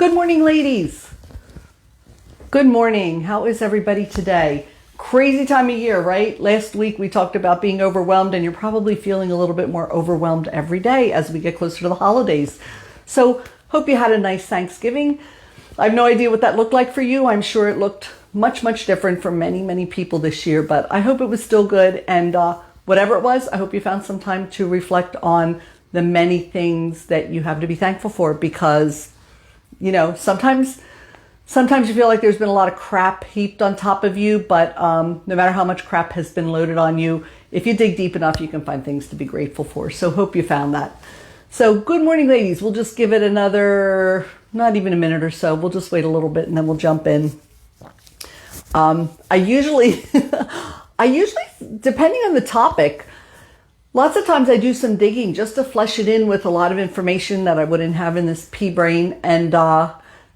Good morning, ladies. Good morning. How is everybody today? Crazy time of year, right? Last week we talked about being overwhelmed, and you're probably feeling a little bit more overwhelmed every day as we get closer to the holidays. So hope you had a nice Thanksgiving. I have no idea what that looked like for you. I'm sure it looked much, much different for many, many people this year, but I hope it was still good. And whatever it was, I hope you found some time to reflect on the many things that you have to be thankful for, because sometimes you feel like there's been a lot of crap heaped on top of you, but no matter how much crap has been loaded on you, if you dig deep enough, you can find things to be grateful for. So hope you found that. So good morning, ladies. We'll just give it another, not even a minute or so. We'll just wait a little bit and then we'll jump in. I usually, depending on the topic, lots of times I do some digging just to flesh it in with a lot of information that I wouldn't have in this pea brain. And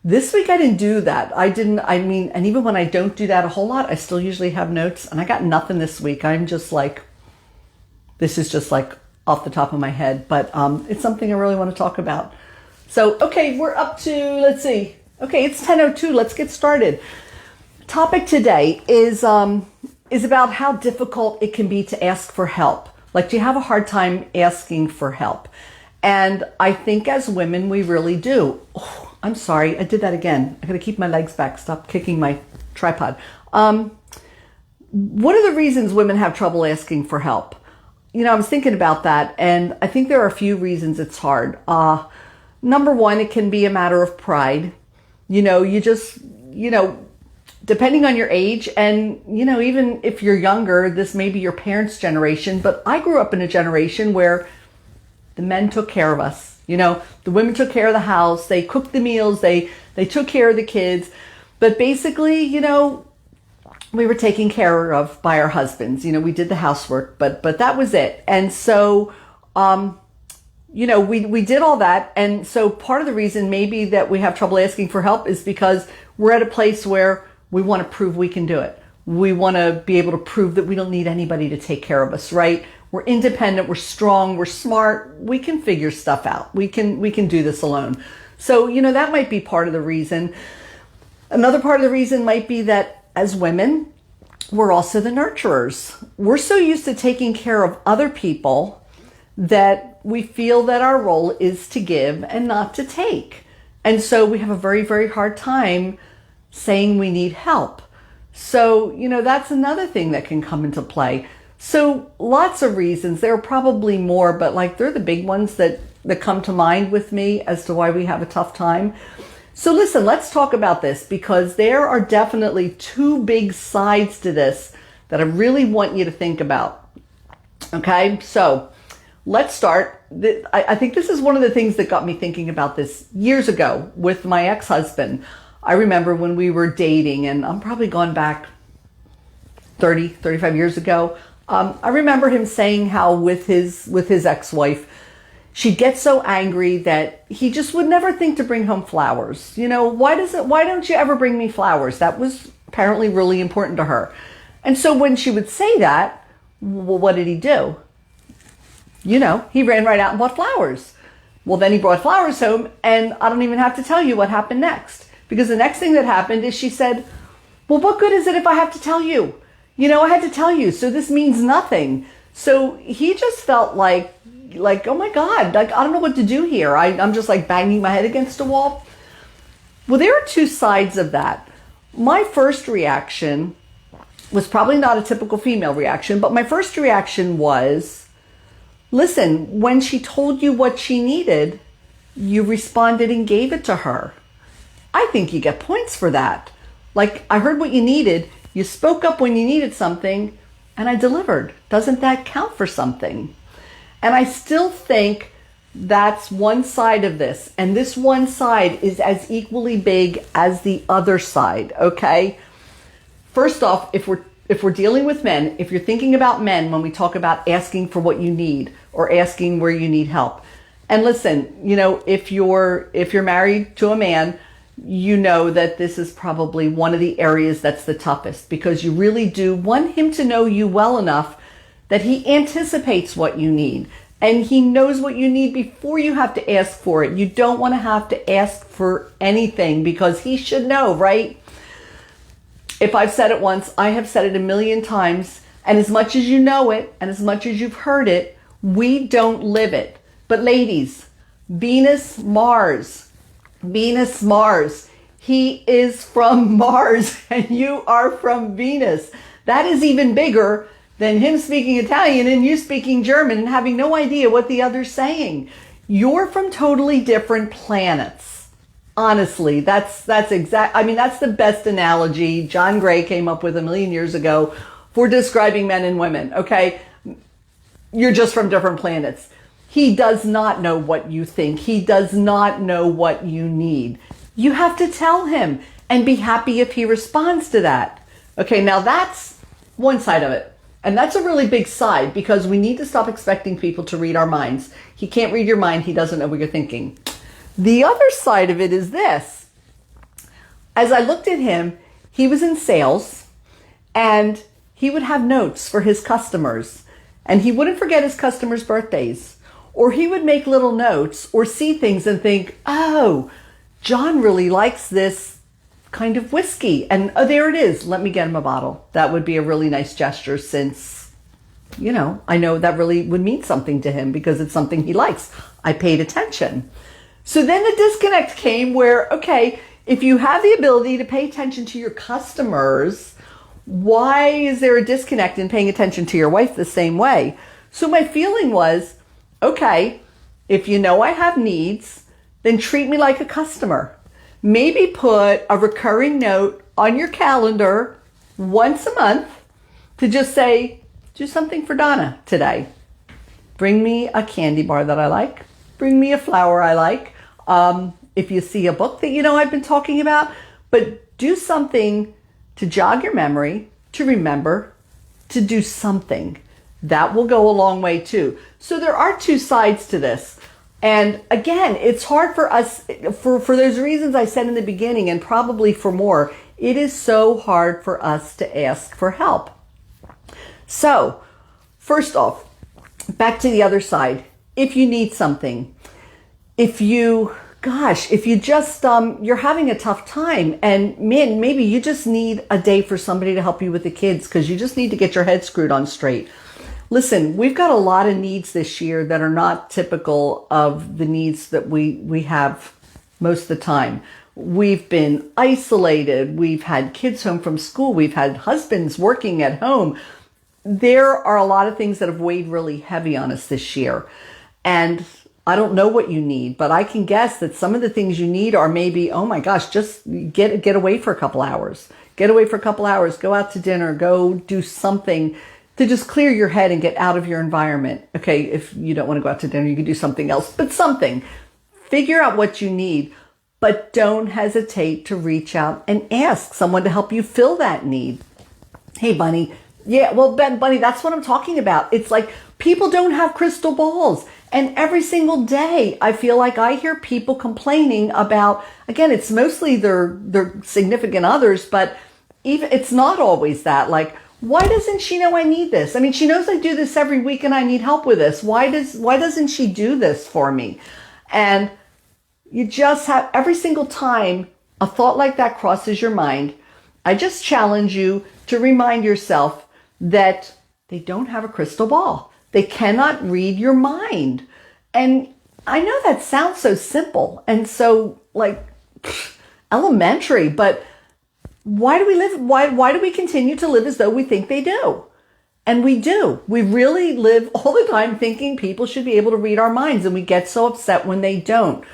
this week I didn't do that. And even when I don't do that a whole lot, I still usually have notes, and I got nothing this week. I'm just like, this is just like off the top of my head, but it's something I really want to talk about. So, okay, we're up to, let's see. Okay, it's 10:02. Let's get started. Topic today is about how difficult it can be to ask for help. Like, do you have a hard time asking for help? And I think as women, we really do. Oh, I'm sorry, I did that again. I gotta keep my legs back. Stop kicking my tripod. What are the reasons women have trouble asking for help? I was thinking about that, and I think there are a few reasons it's hard. Number one, it can be a matter of pride. Depending on your age, and even if you're younger, this may be your parents' generation, but I grew up in a generation where the men took care of us. The women took care of the house, they cooked the meals, they took care of the kids, but basically, we were taken care of by our husbands. We did the housework, but that was it. And so, we did all that. And so part of the reason maybe that we have trouble asking for help is because we're at a place where we want to prove we can do it. We want to be able to prove that we don't need anybody to take care of us, right? We're independent, we're strong, we're smart, we can figure stuff out. We can do this alone. So, that might be part of the reason. Another part of the reason might be that as women, we're also the nurturers. We're so used to taking care of other people that we feel that our role is to give and not to take. And so we have a very, very hard time saying we need help. So, that's another thing that can come into play. So lots of reasons. There are probably more, but they're the big ones that come to mind with me as to why we have a tough time. So listen, let's talk about this, because there are definitely two big sides to this that I really want you to think about. Okay, so let's start. I think this is one of the things that got me thinking about this years ago with my ex-husband. I remember when we were dating, and I'm probably gone back 35 years ago. I remember him saying how with his ex-wife, she'd get so angry that he just would never think to bring home flowers. Why don't you ever bring me flowers? That was apparently really important to her. And so when she would say that, well, what did he do? He ran right out and bought flowers. Well, then he brought flowers home, and I don't even have to tell you what happened next. Because the next thing that happened is she said, well, what good is it if I have to tell you? I had to tell you, so this means nothing. So he just felt like, oh my God, I don't know what to do here. I'm just banging my head against a wall. Well, there are two sides of that. My first reaction was probably not a typical female reaction, but my first reaction was, listen, when she told you what she needed, you responded and gave it to her. I think you get points for that. I heard what you needed. You spoke up when you needed something, and I delivered. Doesn't that count for something? And I still think that's one side of this. And this one side is as equally big as the other side, okay? First off, if we're dealing with men, if you're thinking about men when we talk about asking for what you need or asking where you need help. And listen, if you're married to a man, you know that this is probably one of the areas that's the toughest, because you really do want him to know you well enough that he anticipates what you need And he knows what you need before you have to ask for it. You don't want to have to ask for anything because he should know, right? If I've said it once, I have said it a million times. And as much as you know it and as much as you've heard it, we don't live it. But ladies, Venus, Mars, he is from Mars and you are from Venus. That is even bigger than him speaking Italian and you speaking German and having no idea what the other's saying. You're from totally different planets. Honestly, that's the best analogy John Gray came up with a million years ago for describing men and women, okay? You're just from different planets. He does not know what you think. He does not know what you need. You have to tell him and be happy if he responds to that. Okay, now that's one side of it. And that's a really big side because we need to stop expecting people to read our minds. He can't read your mind. He doesn't know what you're thinking. The other side of it is this. As I looked at him, he was in sales and he would have notes for his customers and he wouldn't forget his customers' birthdays, or he would make little notes or see things and think, oh, John really likes this kind of whiskey. And oh, there it is. Let me get him a bottle. That would be a really nice gesture since, I know that really would mean something to him because it's something he likes. I paid attention. So then the disconnect came where, okay, if you have the ability to pay attention to your customers, why is there a disconnect in paying attention to your wife the same way? So my feeling was, okay, if you know I have needs, then treat me like a customer. Maybe put a recurring note on your calendar once a month to just say, do something for Donna today. Bring me a candy bar that I like. Bring me a flower I like. If you see a book that I've been talking about, but do something to jog your memory, to remember, to do something. That will go a long way too. So there are two sides to this. And again, it's hard for us, for those reasons I said in the beginning, and probably for more, it is so hard for us to ask for help. So, first off, back to the other side. If you need something, if you just, you're having a tough time and man, maybe you just need a day for somebody to help you with the kids because you just need to get your head screwed on straight. Listen, we've got a lot of needs this year that are not typical of the needs that we have most of the time. We've been isolated. We've had kids home from school. We've had husbands working at home. There are a lot of things that have weighed really heavy on us this year. And I don't know what you need, but I can guess that some of the things you need are maybe, oh my gosh, just get away for a couple hours. Get away for a couple hours. Go out to dinner. Go do something to just clear your head and get out of your environment. Okay, if you don't want to go out to dinner, you can do something else, but something. Figure out what you need, but don't hesitate to reach out and ask someone to help you fill that need. Hey, Bunny. Yeah, well, Bunny, that's what I'm talking about. It's like people don't have crystal balls. And every single day, I feel like I hear people complaining about, again, it's mostly their significant others, but even it's not always that. Like, why doesn't she know I need this? I mean, she knows I do this every week and I need help with this. Why doesn't she do this for me? And you just have, every single time a thought like that crosses your mind, I just challenge you to remind yourself that they don't have a crystal ball. They cannot read your mind. And I know that sounds so simple and so elementary, but why do we continue to live as though we think they do? And we do. We really live all the time thinking people should be able to read our minds, and we get so upset when they don't.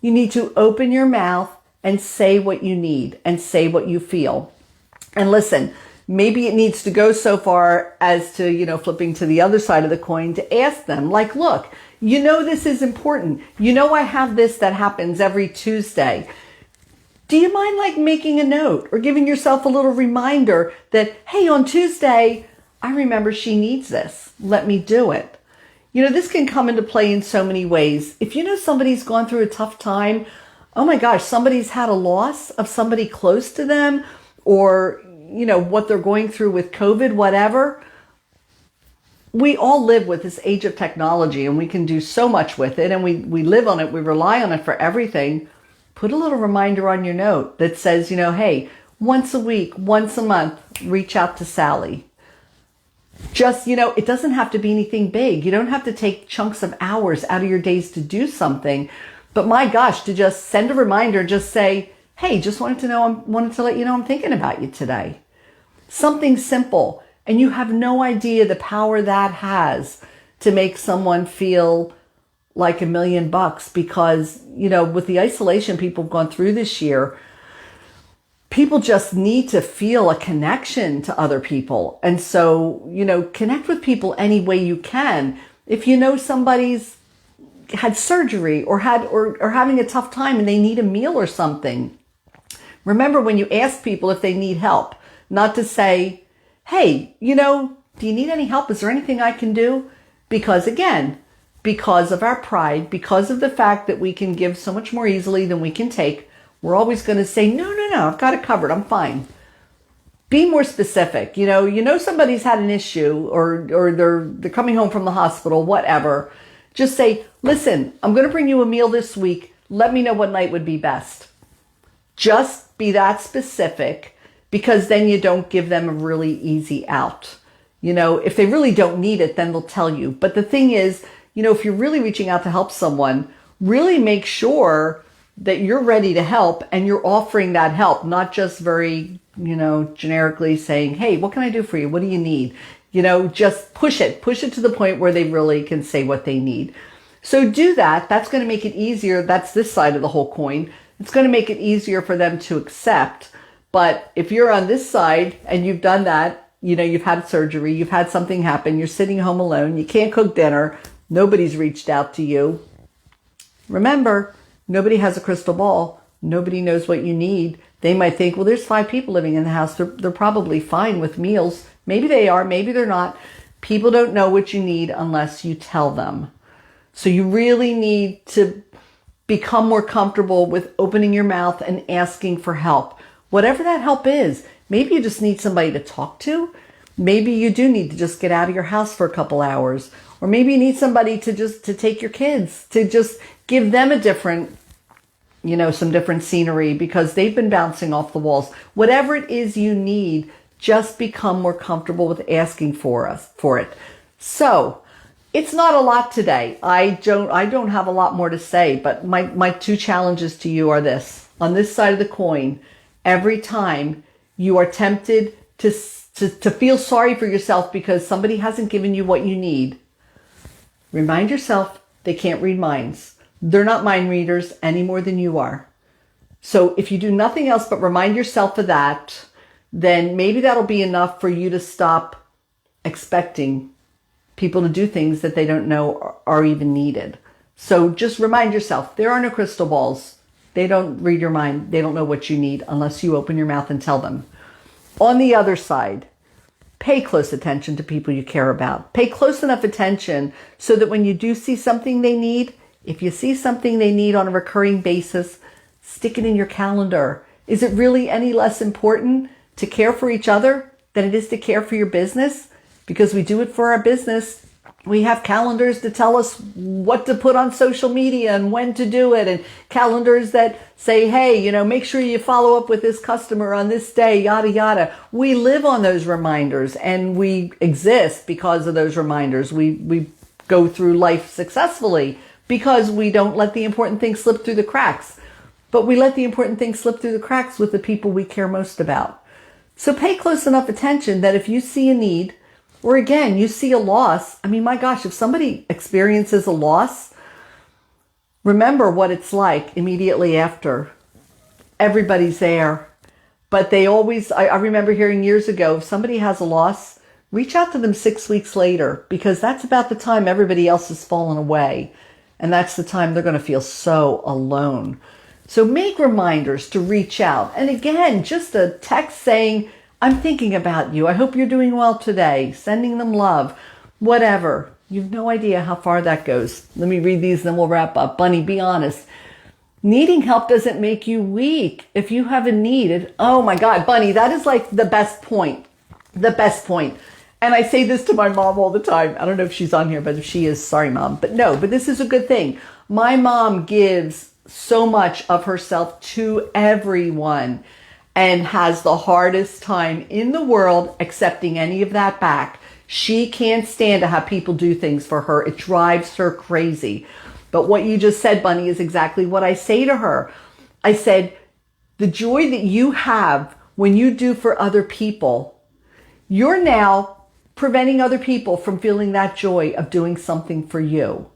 You need to open your mouth and say what you need and say what you feel. And listen, maybe it needs to go so far as to, flipping to the other side of the coin to ask them, like, look, this is important. I have this that happens every Tuesday. Do you mind making a note or giving yourself a little reminder that, hey, on Tuesday, I remember she needs this. Let me do it. This can come into play in so many ways. If somebody's gone through a tough time, oh my gosh, somebody's had a loss of somebody close to them, or, what they're going through with COVID, whatever. we all live with this age of technology, and we can do so much with it, and we live on it, we rely on it for everything. Put a little reminder on your note that says, hey, once a week, once a month, reach out to Sally. Just, it doesn't have to be anything big. You don't have to take chunks of hours out of your days to do something. But my gosh, to just send a reminder, just say, hey, just wanted to let you know I'm thinking about you today. Something simple. And you have no idea the power that has to make someone feel like $1 million, because, with the isolation people have gone through this year, people just need to feel a connection to other people. And so, connect with people any way you can. If somebody's had surgery or having a tough time and they need a meal or something, remember when you ask people if they need help, not to say, hey, do you need any help? Is there anything I can do? Because again, because of our pride, because of the fact that we can give so much more easily than we can take, we're always going to say, no, I've got it covered. I'm fine. Be more specific. Somebody's had an issue or they're coming home from the hospital, whatever. Just say, listen, I'm going to bring you a meal this week. Let me know what night would be best. Just be that specific, because then you don't give them a really easy out. If they really don't need it, then they'll tell you. But the thing is, if you're really reaching out to help someone, really make sure that you're ready to help and you're offering that help, not just very, generically saying, hey, what can I do for you? What do you need? Just push it to the point where they really can say what they need. So do that. That's going to make it easier. That's this side of the whole coin. It's going to make it easier for them to accept. But if you're on this side and you've done that, you've had surgery, you've had something happen, you're sitting home alone, you can't cook dinner, nobody's reached out to you. Remember, nobody has a crystal ball. Nobody knows what you need. They might think, well, there's 5 people living in the house. They're probably fine with meals. Maybe they are, maybe they're not. People don't know what you need unless you tell them. So you really need to become more comfortable with opening your mouth and asking for help. Whatever that help is, maybe you just need somebody to talk to. Maybe you do need to just get out of your house for a couple hours. Or maybe you need somebody to take your kids, to just give them a different, some different scenery, because they've been bouncing off the walls. Whatever it is you need, just become more comfortable with asking for it. So it's not a lot today. I don't have a lot more to say, but my 2 challenges to you are this. On this side of the coin, every time you are tempted to feel sorry for yourself because somebody hasn't given you what you need, remind yourself they can't read minds. They're not mind readers any more than you are. So if you do nothing else but remind yourself of that, then maybe that'll be enough for you to stop expecting people to do things that they don't know are even needed. So just remind yourself, there are no crystal balls. They don't read your mind. They don't know what you need unless you open your mouth and tell them. On the other side, pay close attention to people you care about. Pay close enough attention so that when you do see something they need, if you see something they need on a recurring basis, stick it in your calendar. Is it really any less important to care for each other than it is to care for your business? Because we do it for our business. We have calendars to tell us what to put on social media and when to do it, and calendars that say, hey, make sure you follow up with this customer on this day, yada, yada. We live on those reminders and we exist because of those reminders. We go through life successfully because we don't let the important things slip through the cracks. But we let the important things slip through the cracks with the people we care most about. So pay close enough attention that if you see a need, or again, you see a loss. My gosh, if somebody experiences a loss, remember what it's like immediately after. Everybody's there. But they always, I remember hearing years ago, if somebody has a loss, reach out to them 6 weeks later, because that's about the time everybody else has fallen away. And that's the time they're going to feel so alone. So make reminders to reach out. And again, just a text saying, I'm thinking about you. I hope you're doing well today. Sending them love. Whatever. You've no idea how far that goes. Let me read these, then we'll wrap up. Bunny, be honest. Needing help doesn't make you weak. If you have a need, oh my God, Bunny, that is like the best point. The best point. And I say this to my mom all the time. I don't know if she's on here, but if she is, sorry, Mom. But no, but this is a good thing. My mom gives so much of herself to everyone and has the hardest time in the world accepting any of that back. She can't stand to have people do things for her. It drives her crazy. But what you just said, Bunny, is exactly what I say to her. I said, the joy that you have when you do for other people, you're now preventing other people from feeling that joy of doing something for you.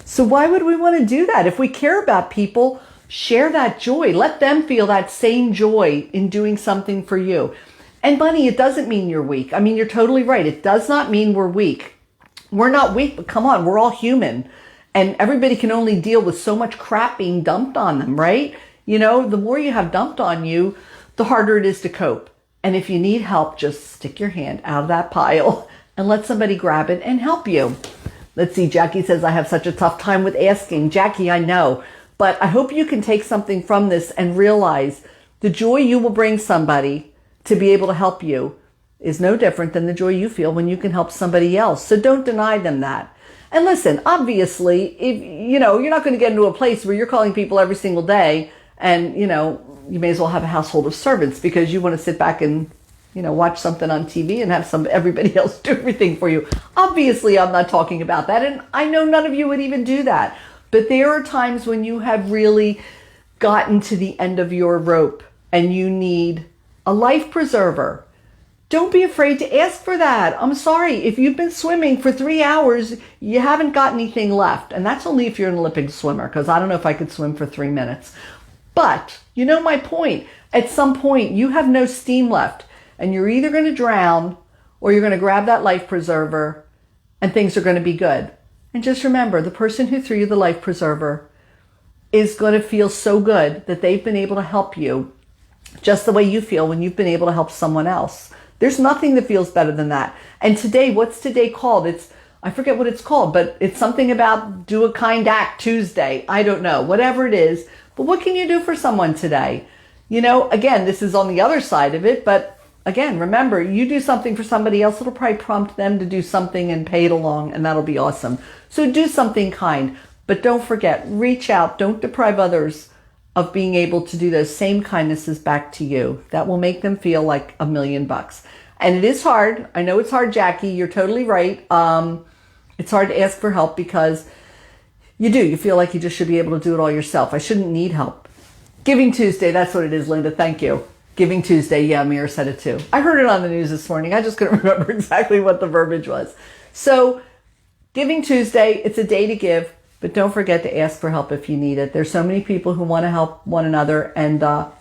So why would we want to do that? If we care about people, share that joy. Let them feel that same joy in doing something for you. And Bunny, it doesn't mean you're weak. I mean, you're totally right. It does not mean we're weak. We're not weak, but come on, we're all human. And everybody can only deal with so much crap being dumped on them, right? You know, the more you have dumped on you, the harder it is to cope. And if you need help, just stick your hand out of that pile and let somebody grab it and help you. Let's see, Jackie says, I have such a tough time with asking. Jackie, I know, but I hope you can take something from this and realize the joy you will bring somebody to be able to help you is no different than the joy you feel when you can help somebody else. So don't deny them that. And listen, obviously, if you know, you're not going to get into a place where you're calling people every single day and, you know, you may as well have a household of servants because you want to sit back and, you know, watch something on TV and have everybody else do everything for you. Obviously, I'm not talking about that. And I know none of you would even do that. But there are times when you have really gotten to the end of your rope and you need a life preserver. Don't be afraid to ask for that. I'm sorry. If you've been swimming for 3 hours, you haven't got anything left. And that's only if you're an Olympic swimmer, because I don't know if I could swim for 3 minutes. But you know my point. At some point, you have no steam left. And you're either going to drown or you're going to grab that life preserver and things are going to be good. And just remember, the person who threw you the life preserver is going to feel so good that they've been able to help you just the way you feel when you've been able to help someone else. There's nothing that feels better than that. And today, what's today called? I forget what it's called, but it's something about do a kind act Tuesday. I don't know, whatever it is. But what can you do for someone today? You know, again, this is on the other side of it, but again, remember, you do something for somebody else, it'll probably prompt them to do something and pay it along, and that'll be awesome. So do something kind, but don't forget, reach out, don't deprive others of being able to do those same kindnesses back to you. That will make them feel like $1,000,000. And it is hard. I know it's hard, Jackie. You're totally right. It's hard to ask for help because you feel like you just should be able to do it all yourself. I shouldn't need help. Giving Tuesday, that's what it is, Linda. Thank you. Giving Tuesday, yeah, Mira said it too. I heard it on the news this morning. I just couldn't remember exactly what the verbiage was. So Giving Tuesday, it's a day to give, but don't forget to ask for help if you need it. There's so many people who want to help one another, and I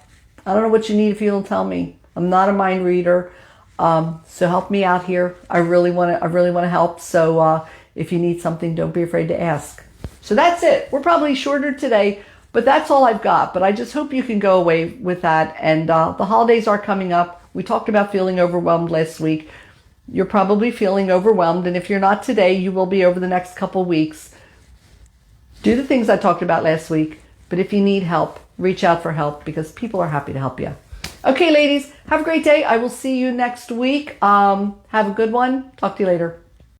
don't know what you need if you don't tell me. I'm not a mind reader, so help me out here. I really want to help. So if you need something, don't be afraid to ask. So that's it. We're probably shorter today, but that's all I've got. But I just hope you can go away with that. And the holidays are coming up. We talked about feeling overwhelmed last week. You're probably feeling overwhelmed. And if you're not today, you will be over the next couple weeks. Do the things I talked about last week. But if you need help, reach out for help because people are happy to help you. Okay, ladies, have a great day. I will see you next week. Have a good one. Talk to you later.